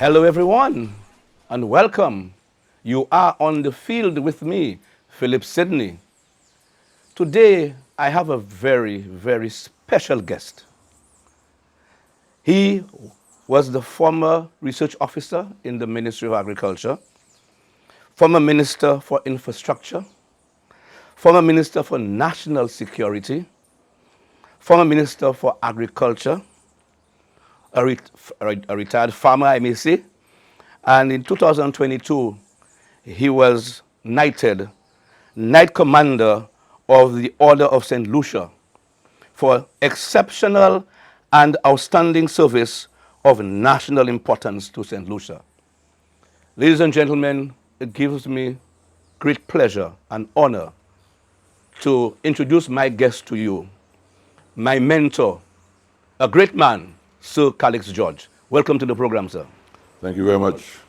Hello, everyone, and welcome. You are on the field with me, Philip Sidney. Today, I have a very, very special guest. He was the former research officer in the Ministry of Agriculture, former Minister for Infrastructure, former Minister for National Security, former Minister for Agriculture, a retired farmer, I may say. And in 2022, he was knighted Knight Commander of the Order of St. Lucia for exceptional and outstanding service of national importance to St. Lucia. Ladies and gentlemen, it gives me great pleasure and honor to introduce my guest to you, my mentor, a great man, Sir Calixte George. Welcome to the program, sir. Thank you very much.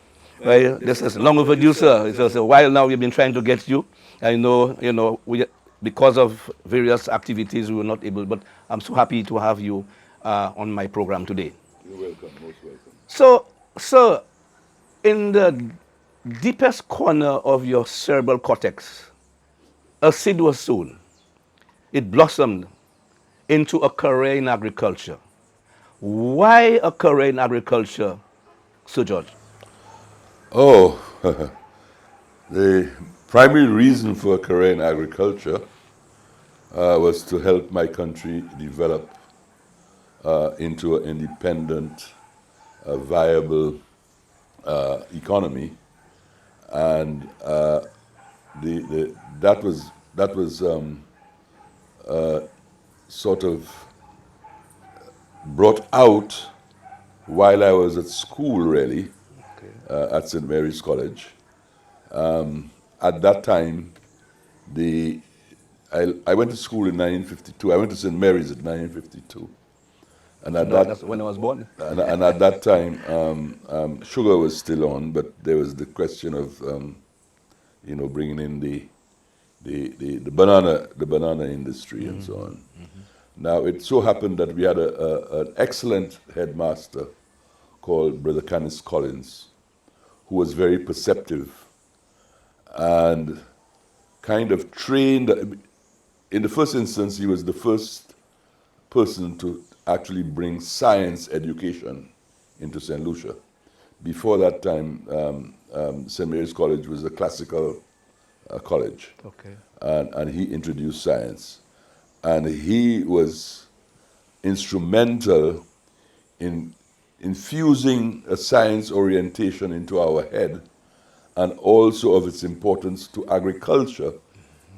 Well, this is long overdue, sir. It's a while now we've been trying to get you. I know, because of various activities, we were not able, but I'm so happy to have you on my program today. You're welcome, most welcome. So, sir, in the deepest corner of your cerebral cortex, a seed was sown. It blossomed into a career in agriculture. Why a career in agriculture, Sir George? Oh, the primary reason for a career in agriculture was to help my country develop into an independent, viable economy, and that was sort of brought out while I was at school, really, at St. Mary's College. At that time, I went to school in 1952. I went to St. Mary's in 1952. And at That's when I was born. and at that time, sugar was still on, but there was the question of, bringing in the banana industry and so on. Now, it so happened that we had an excellent headmaster called Brother Canis Collins, who was very perceptive and kind of trained. In the first instance, he was the first person to actually bring science education into St. Lucia. Before that time, St. Mary's College was a classical college, Okay. and he introduced science. And he was instrumental in infusing a science orientation into our head, and also of its importance to agriculture,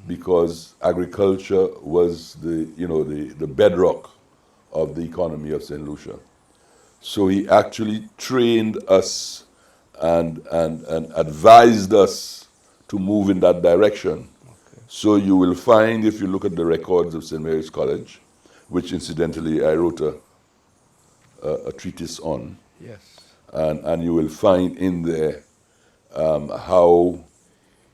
because agriculture was the bedrock of the economy of St. Lucia. So he actually trained us and advised us to move in that direction. So you will find, if you look at the records of St. Mary's College, which incidentally I wrote a treatise on, Yes. and you will find in there how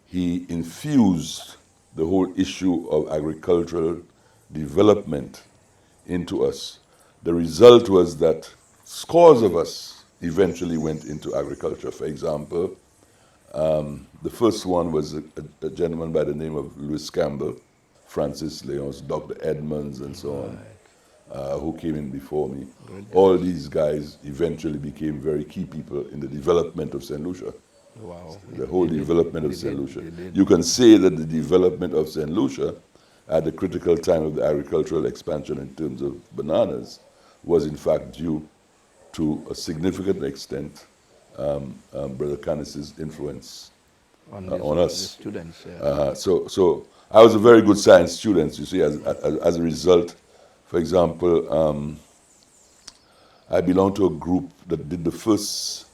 he infused the whole issue of agricultural development into us. The result was that scores of us eventually went into agriculture. For example, the first one was a gentleman by the name of Louis Campbell, Francis Leons, Dr. Edmonds, and so on, who came in before me. All these guys eventually became very key people in the development of St. Lucia. Wow. The whole development of St. did, Lucia. they did. You can say that the development of St. Lucia at the critical time of the agricultural expansion in terms of bananas was in fact due to a significant extent Brother Canis's influence on us. The students, yeah. So I was a very good science student, you see, as a result. For example, I belonged to a group that did the first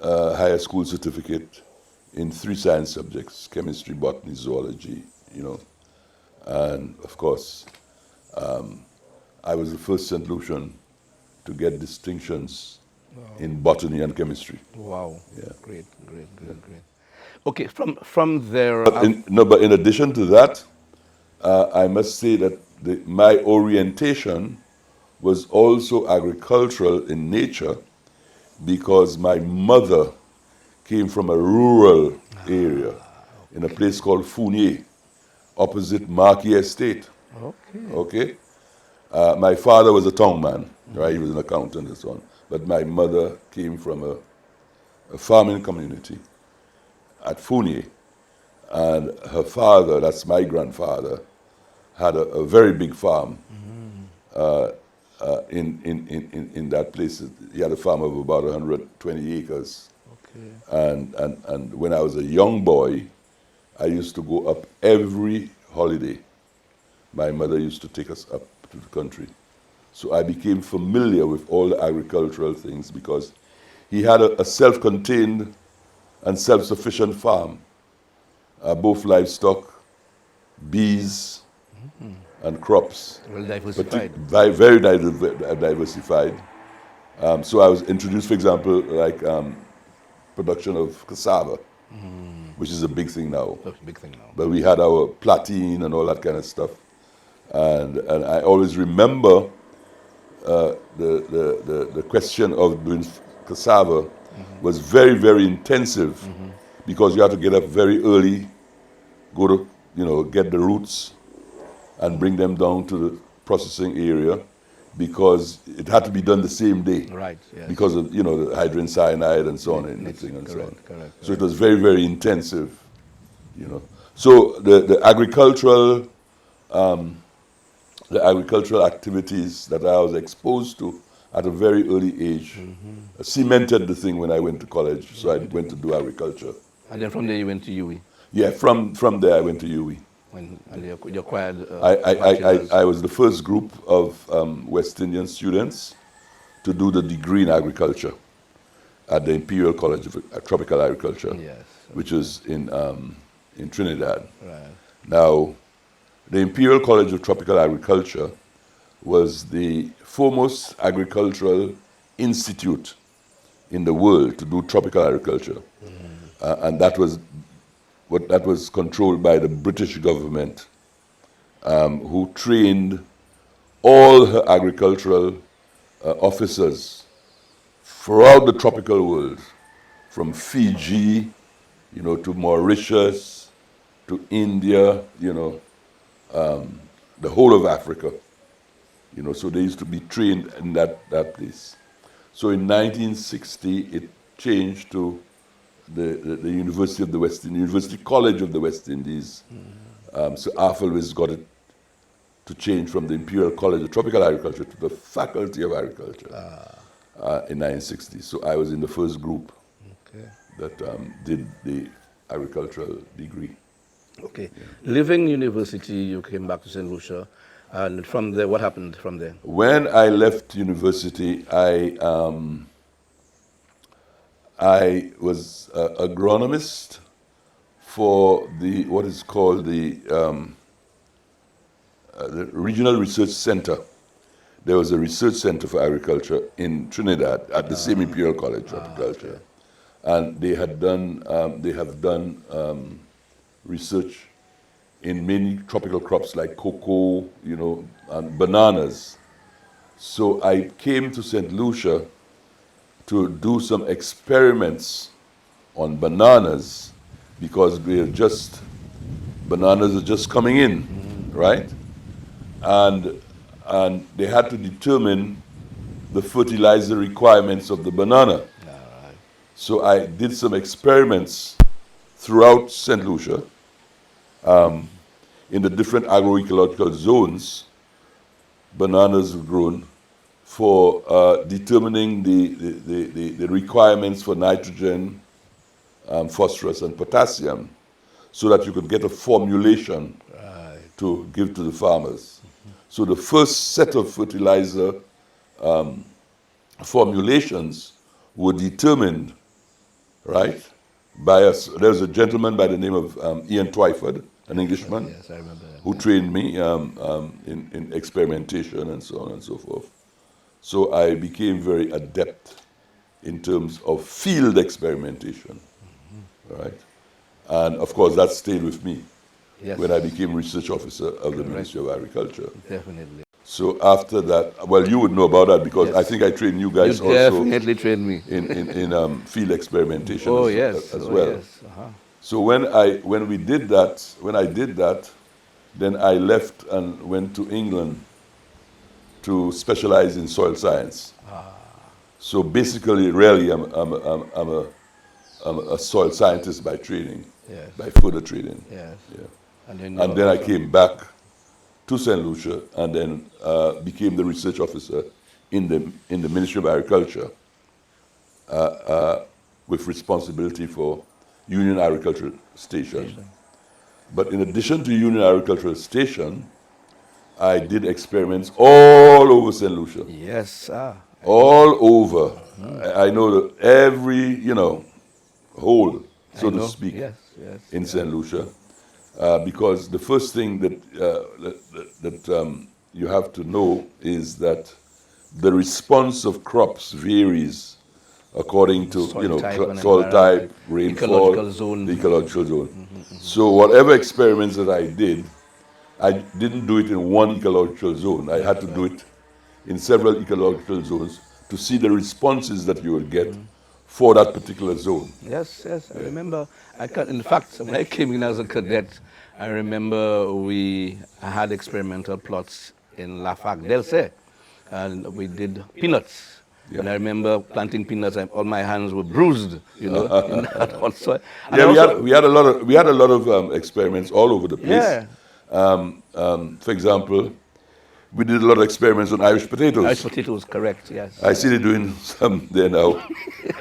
higher school certificate in 3 science subjects: chemistry, botany, zoology, and of course, I was the first St. Lucian to get distinctions in botany and chemistry. Wow. Yeah. Great. Okay, from there. But in addition to that, I must say that my orientation was also agricultural in nature, because my mother came from a rural area in a place called Fournier, opposite Marquis Estate. Okay. Okay? My father was a town man, right? He was an accountant and so on. But my mother came from a farming community at Fournier. And her father, that's my grandfather, had a very big farm in that place. He had a farm of about 120 acres. Okay. And when I was a young boy, I used to go up every holiday. My mother used to take us up to the country. So I became familiar with all the agricultural things because he had a self-contained and self-sufficient farm, both livestock, bees, and crops. Well diversified. Very diversified. So I was introduced, for example, like production of cassava, which is a big thing now. That's a big thing now. But we had our platine and all that kind of stuff. And I always remember the question of doing cassava was very, very intensive because you had to get up very early, go to, get the roots and bring them down to the processing area because it had to be done the same day. Right, yes. Because of, the hydrogen cyanide and so on and everything and so on. Correct. So it was very, very intensive, So the agricultural activities that I was exposed to at a very early age cemented the thing when I went to college. So I went to do agriculture. And then from there you went to UWI. Yeah, from there I went to UWI. And you acquired I was the first group of West Indian students to do the degree in agriculture at the Imperial College of Tropical Agriculture, yes, which is in Trinidad. right. Now, the Imperial College of Tropical Agriculture was the foremost agricultural institute in the world to do tropical agriculture. And that was controlled by the British government, who trained all her agricultural officers throughout the tropical world, from Fiji, to Mauritius, to India, the whole of Africa. So they used to be trained in that place. So in 1960, it changed to the University of the West Indies, University College of the West Indies. So AFLWIS got it to change from the Imperial College of Tropical Agriculture to the Faculty of Agriculture in 1960. So I was in the first group that did the agricultural degree. Okay. Leaving university, you came back to St. Lucia. And from there, what happened from there? When I left university, I was an agronomist for what is called the Regional Research Center. There was a research center for agriculture in Trinidad at the same Imperial College of Agriculture. And they have done research in many tropical crops like cocoa, and bananas. So I came to St. Lucia to do some experiments on bananas because bananas are just coming in, right? And they had to determine the fertilizer requirements of the banana. So I did some experiments throughout St. Lucia in the different agroecological zones. Bananas were grown for determining the requirements for nitrogen, phosphorus, and potassium, so that you could get a formulation to give to the farmers. So the first set of fertilizer formulations were determined, right, by us. There was a gentleman by the name of Ian Twyford, an Englishman, Yes, I remember that. who trained me in experimentation and so on and so forth. So I became very adept in terms of field experimentation, right? And of course, that stayed with me when I became research officer of the Ministry of Agriculture. Definitely. So after that, well, you would know about that because Yes. I think I trained you guys You also definitely trained me. in field experimentation Oh, as, yes. as Oh, well. yes. Uh-huh. So when I did that, then I left and went to England to specialize in soil science. So basically, really, I'm a soil scientist by training, Yes. by further training. Yes. Yeah. And then, And then I came back to St. Lucia and then became the research officer in the Ministry of Agriculture with responsibility for Union Agricultural Station. But in addition to Union Agricultural Station, I did experiments all over St. Lucia. Yes, sir. All over. I know that every, hole, so I to know. speak, Yes, yes. in St. Lucia. Because the first thing that you have to know is that the response of crops varies according to Soil type and soil type, environment, rainfall, ecological zone. the ecological zone. So whatever experiments that I didn't do it in one ecological zone. I had to do it in several ecological zones to see the responses that you would get for that particular zone. Yes, yes. I remember. In fact, when I came in as a cadet, I remember I had experimental plots in Lafac Delce, and we did peanuts. Yeah. And I remember planting peanuts, and all my hands were bruised, in that one soil. And Yeah, also, we had a lot of experiments all over the place. Yeah. For example, we did a lot of experiments on Irish potatoes. Irish potatoes, correct? Yes. I see they're doing some there now.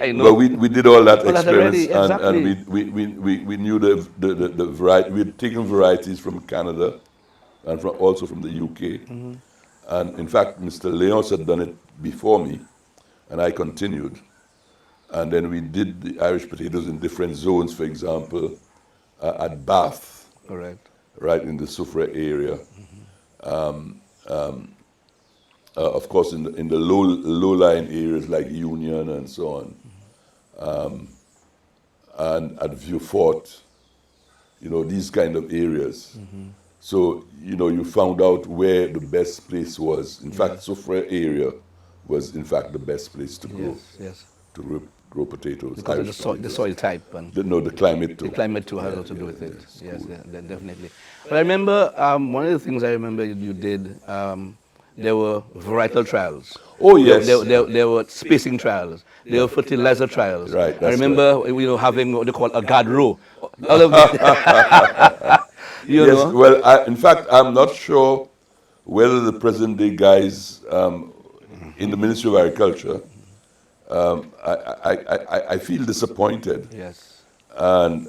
I know. But we did all that All that experiments, already, exactly. and we knew the variety. We had taken varieties from Canada and also from the UK. And in fact, Mr. Leons had done it before me, and I continued. And then we did the Irish potatoes in different zones, for example, at Bath, Correct. right in the Soufrière area. Of course, in the low-lying areas like Union and so on, and at Vieux-Fort, these kind of areas. So, you found out where the best place was. In fact, Soufrière area was, in fact, the best place to grow. Yes, yes. To grow potatoes. Because of Irish the soil type and the climate too. the climate too has a lot to do with it. Yes, definitely. But I remember one of the things I remember you did. There were varietal trials. Oh yes. There were spacing trials. There were fertilizer trials. Right. I remember having what they call a guard row. All of Yes. Well, in fact, I'm not sure whether the present day guys in the Ministry of Agriculture. I feel disappointed. Yes. And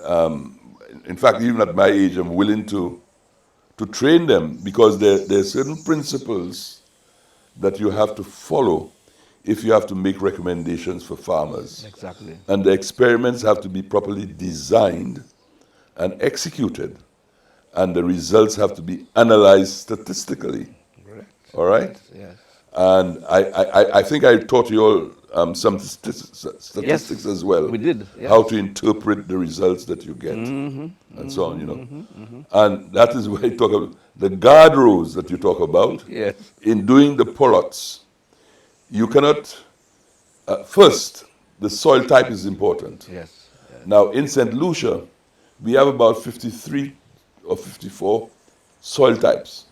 in fact, even at my age, I'm willing to train them because there are certain principles that you have to follow if you have to make recommendations for farmers. Exactly. And the experiments have to be properly designed and executed. And the results have to be analyzed statistically. Correct. All right? Yes. And I think I taught you all some statistics Yes, as well. we did, yes. How to interpret the results that you get, and so on, And that is where you talk about the guardrails that you talk about. Yes. In doing the plots, you cannot, first, the soil type is important. Yes. Yes. Now, in St. Lucia, we have about 53 or 54 soil types.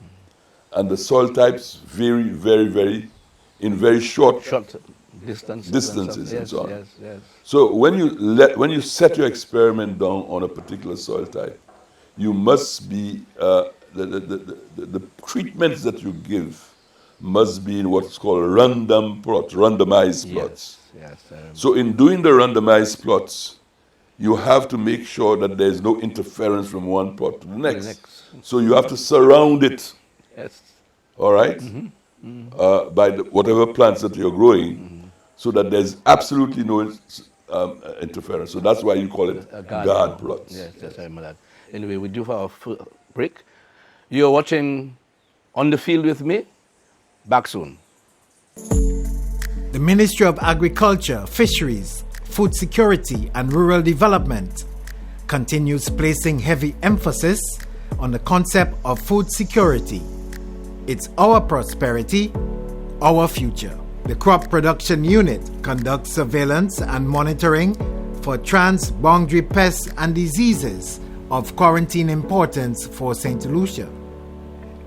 And the soil types vary in very short distances and so on. Yes, yes. So when you set your experiment down on a particular soil type, you must be the treatments that you give must be in what's called randomized plots. Yes. So in doing the randomized plots, you have to make sure that there is no interference from one plot to the next. So you have to surround it. Yes. All right, by whatever plants that you're growing, so that there's absolutely no interference. So that's why you call it guard plots. Yes, I remember that. Anyway, we do our break. You're watching On the Field with me. Back soon. The Ministry of Agriculture, Fisheries, Food Security and Rural Development continues placing heavy emphasis on the concept of food security. It's our prosperity, our future. The Crop Production Unit conducts surveillance and monitoring for trans-boundary pests and diseases of quarantine importance for St. Lucia.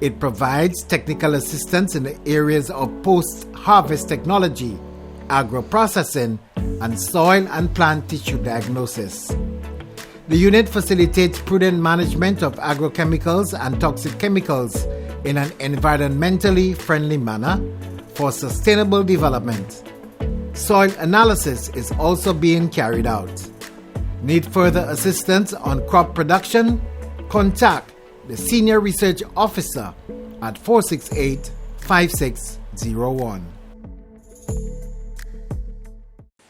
It provides technical assistance in the areas of post-harvest technology, agro-processing, and soil and plant tissue diagnosis. The unit facilitates prudent management of agrochemicals and toxic chemicals in an environmentally friendly manner for sustainable development. Soil analysis is also being carried out. Need further assistance on crop production? Contact the Senior Research Officer at 468-5601.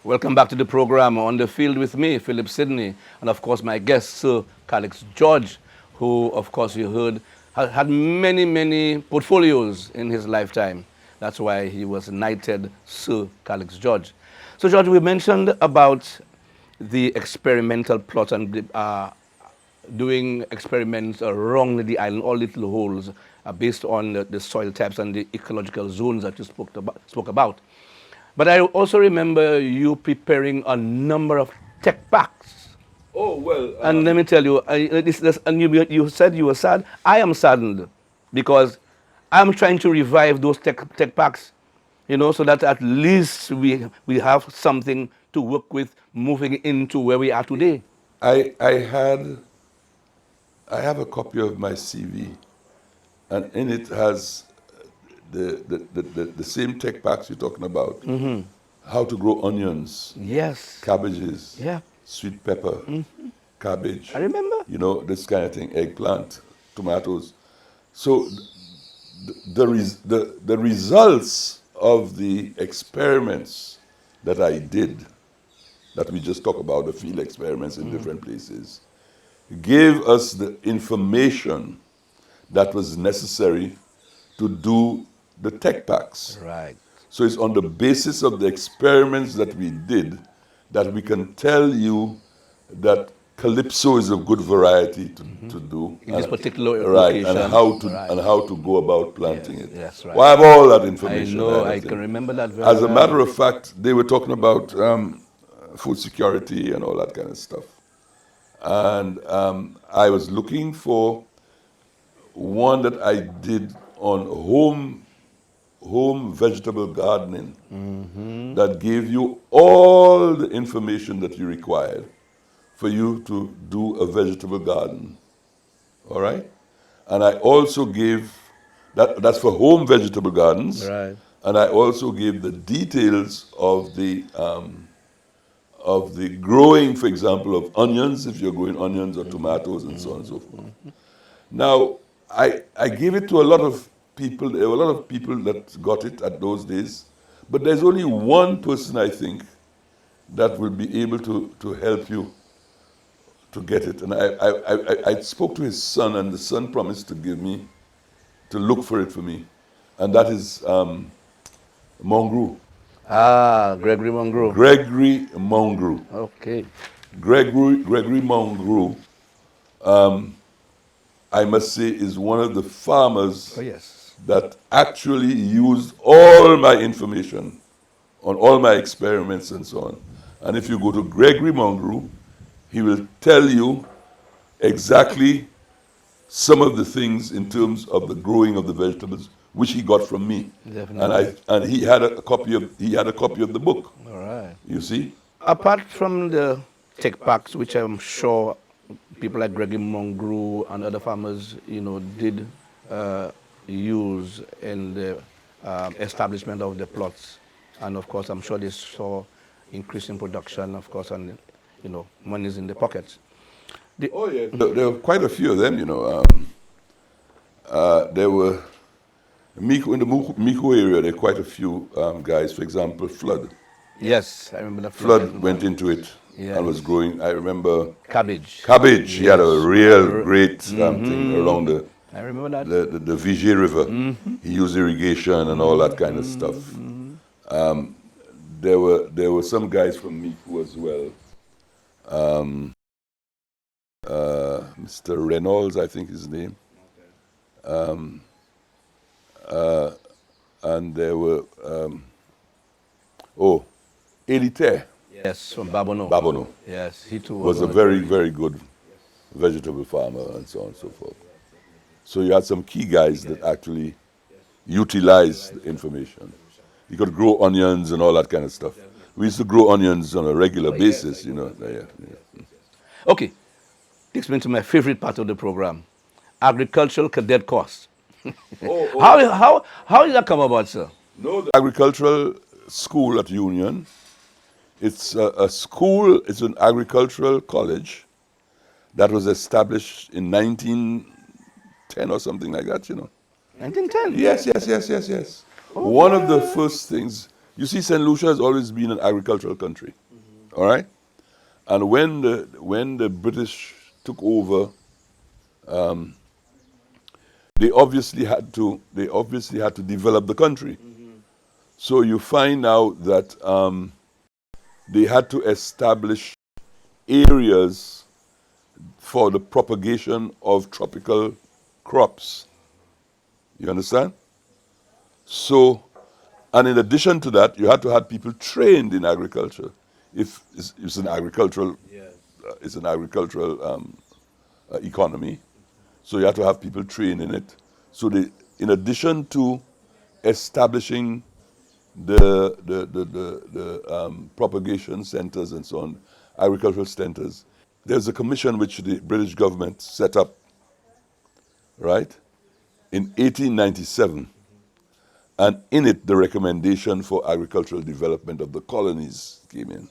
Welcome back to the program. On the field with me, Philip Sidney, and of course my guest, Sir Calixte George, who of course you heard had many portfolios in his lifetime. That's why he was knighted Sir Calixte George. So George, we mentioned about the experimental plot and doing experiments around the island, all little holes based on the soil types and the ecological zones that you spoke about. But I also remember you preparing a number of tech packs. Oh, well. And let me tell you, and you said you were sad. I am saddened because I'm trying to revive those tech packs, so that at least we have something to work with moving into where we are today. I have a copy of my CV, and in it has the same tech packs you're talking about. Mm-hmm. How to grow onions. Yes. Cabbages. Yeah. Sweet pepper. Mm-hmm. Cabbage. I remember. This kind of thing. Eggplant, tomatoes. So the results of the experiments that I did, that we just talked about, the field experiments in different places, gave us the information that was necessary to do the tech packs. Right. So it's on the basis of the experiments that we did that we can tell you that Calypso is a good variety to do in this particular location. Right, and how to go about planting it. Yes, right. Well, I have all that information. I know, I can remember that very As a well. matter of fact, they were talking about food security and all that kind of stuff. And I was looking for one that I did on home vegetable gardening that gave you all the information that you required for you to do a vegetable garden. All right? And I also gave, that's for home vegetable gardens. Right. And I also gave the details of the growing, for example, of onions, if you're growing onions or tomatoes and so on and so forth. Now, I gave it to a lot of people. There were a lot of people that got it at those days. But there's only one person, I think, that will be able to help you to get it. And I spoke to his son, and the son promised to look for it for me. And that is Mongrou. Gregory Mongrou. Gregory Mongrou. Okay. Gregory Mongrou, I must say, is one of the farmers that actually used all my information on all my experiments and so on. And if you go to Gregory Mongrou, he will tell you exactly some of the things in terms of the growing of the vegetables, which he got from me. Definitely. And he had a copy of the book. All right. You see? Apart from the tech packs, which I'm sure people like Gregory Mongrou and other farmers, did use in the establishment of the plots, and of course, I'm sure they saw increase in production, of course, and money's in the pockets. There were quite a few of them, there were in the Miko area. There were quite a few guys. For example, Flood. Yes, I remember that. Flood went into it and was growing. I remember cabbage. Cabbage. Yes. He had a real great thing around the. I remember that. The Vigier River. He used irrigation and all that kind of stuff. There were some guys from Miko as well. Mr. Reynolds, I think his name. and there were, Elite Yes, from Babono. Babono Yes, he too was a on very, very good vegetable farmer and so on and so forth. So you had some key guys that actually utilized the information. You could grow onions and all that kind of stuff. We used to grow onions on a regular basis, you know. Yeah. Okay, takes me to my favorite part of the program, agricultural cadet course. How did that come about, sir? No, the agricultural school at Union, it's a school, it's an agricultural college that was established in 1910 or something like that, you know. 1910. Yes. One of the first things, you see, St. Lucia has always been an agricultural country, all right? And when the British took over, they obviously had to develop the country. So you find out that they had to establish areas for the propagation of tropical crops. You understand? So, and in addition to that, you had to have people trained in agriculture. If it's an agricultural, economy, so you have to have people trained in it. So they, in addition to establishing the propagation centers and so on, agricultural centers, there's a commission which the British government set up, right, in 1897. And in it, the recommendation for agricultural development of the colonies came in.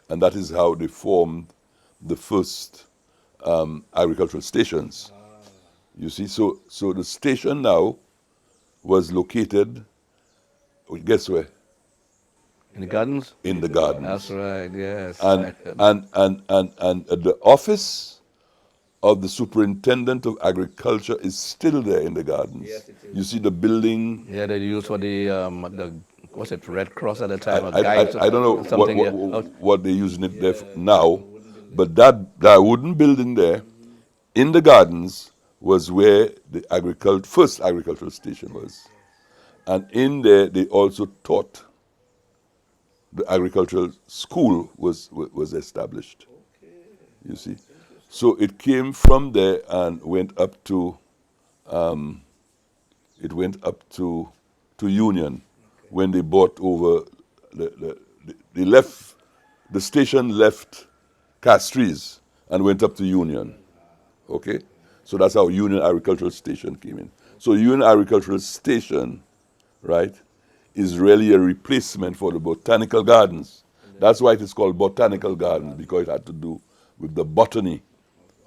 And that is how they formed the first agricultural stations. You see, so the station now was located, guess where? In the gardens? In the gardens. That's right, yes. And the office of the superintendent of agriculture is still there in the gardens. Yes, it is. You see the building. Yeah, they used for the what's it, Red Cross at the time? I don't know what they're using it there now, but that wooden building there in the gardens was where the first agricultural station was. And in there, they also taught, the agricultural school was established. You see? So it came from there and went up to Union when they bought over the station left Castries and went up to Union. Okay? So that's how Union Agricultural Station came in. So Union Agricultural Station, right, is really a replacement for the botanical gardens. That's why it is called botanical gardens, because it had to do with the botany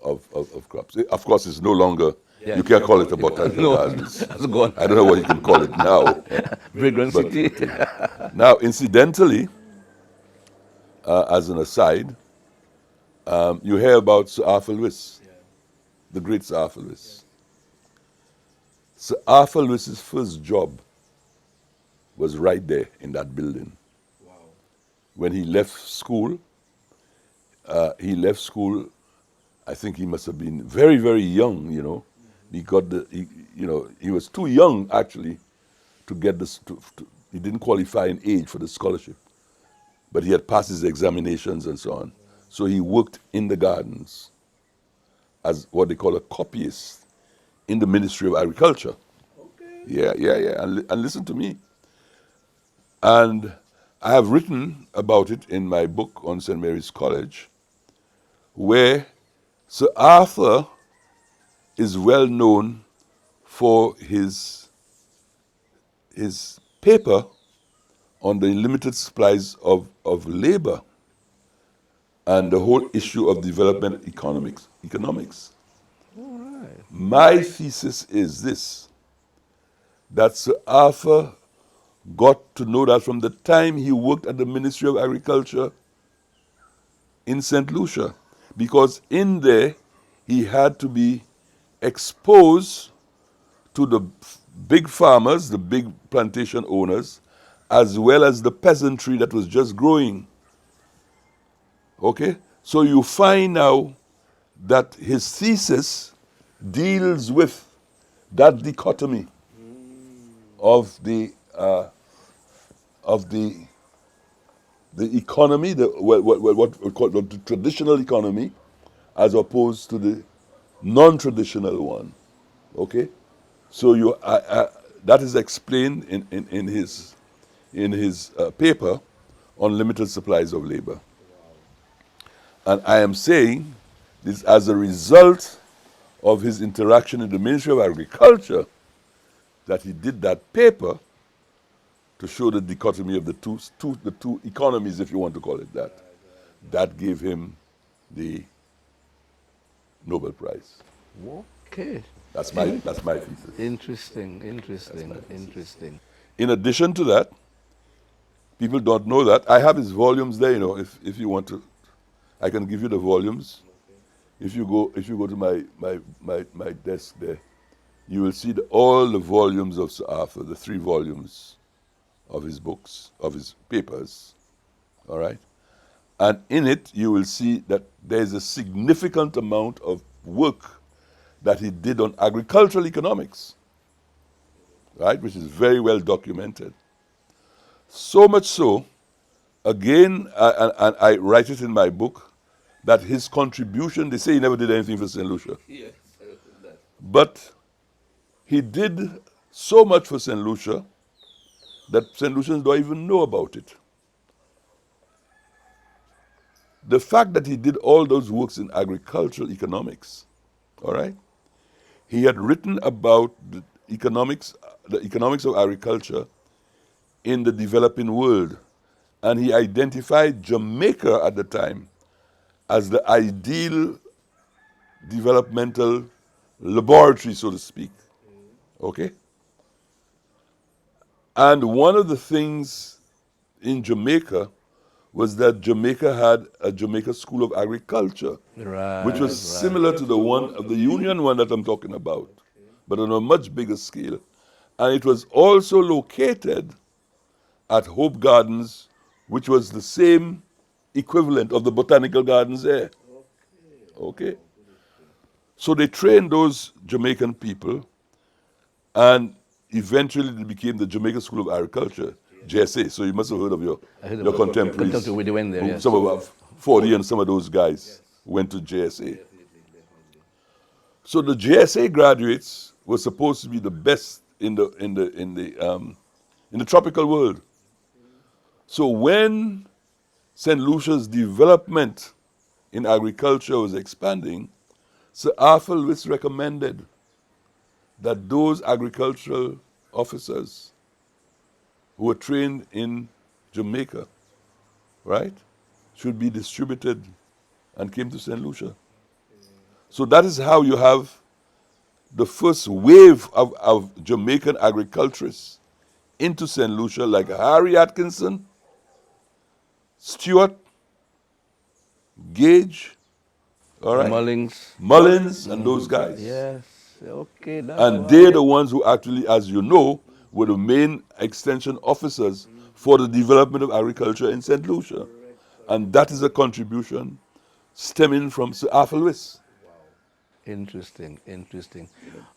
of crops. Of course, it's no longer, you can't call it a botanical gardens. That's gone. I don't know what you can call it now. Fragrant City. Now, incidentally, as an aside, you hear about Sir Arthur Lewis, the great Sir Arthur Lewis. Sir Arthur Lewis's first job was right there in that building. Wow. When he left school, I think he must have been very, very young, you know. He was too young actually to get this, he didn't qualify in age for the scholarship. But he had passed his examinations and so on. So he worked in the gardens as what they call a copyist in the Ministry of Agriculture. Okay. Yeah. And listen to me. And I have written about it in my book on St. Mary's College, where Sir Arthur is well known for his paper on the limited supplies of labor and the whole issue of development economics. All right. My thesis is this, that Sir Arthur got to know that from the time he worked at the Ministry of Agriculture in St. Lucia, because in there he had to be exposed to the big farmers, the big plantation owners, as well as the peasantry that was just growing. Okay? So you find now that his thesis deals with that dichotomy. of the economy, what we call the traditional economy, as opposed to the non-traditional one. Okay, so that is explained in his paper on limited supplies of labor. And I am saying this as a result of his interaction in the Ministry of Agriculture, that he did that paper to show the dichotomy of the two economies, if you want to call it that. That gave him the Nobel Prize. Okay. That's my thesis. Interesting. In addition to that, people don't know that I have his volumes there. You know, if you want to, I can give you the volumes. If you go to my desk there, you will see all the volumes of Sir Arthur, the 3 volumes of his books, of his papers. All right, and in it you will see that there is a significant amount of work that he did on agricultural economics, right, which is very well documented. So much so, again, and I write it in my book, that his contribution, they say he never did anything for St. Lucia. Yes, I heard that. But he did so much for St. Lucia that St. Lucians don't even know about it. The fact that he did all those works in agricultural economics, all right, he had written about the economics of agriculture in the developing world, and he identified Jamaica at the time as the ideal developmental laboratory, so to speak. Okay? And one of the things in Jamaica was that Jamaica had a Jamaica School of Agriculture, Right. which was similar to the one of the Union one that I'm talking about, but on a much bigger scale. And it was also located at Hope Gardens, which was the same equivalent of the botanical gardens there. Okay? So they trained those Jamaican people, and eventually they became the Jamaica School of Agriculture, JSA. So you must have heard of your contemporaries. They went there, yes. Some of 40 and some of those guys went to JSA. So the JSA graduates were supposed to be the best in the tropical world. So when St. Lucia's development in agriculture was expanding, Sir Arthur Lewis recommended that those agricultural officers who were trained in Jamaica, right, should be distributed and came to St. Lucia. So that is how you have the first wave of Jamaican agriculturists into St. Lucia, like Harry Atkinson, Stewart, Gage, all right, Mullins and those guys. Yes, okay. And they're the ones who actually, as you know, were the main extension officers for the development of agriculture in St. Lucia. And that is a contribution stemming from Sir Arthur Lewis. Interesting.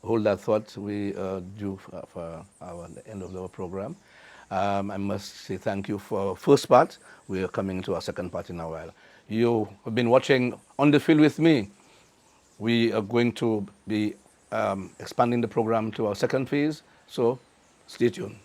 Hold that thought. We do for the end of our program. I must say thank you for first part. We are coming to our second part in a while. You have been watching On the Field with me. We are going to be expanding the program to our second phase, so stay tuned.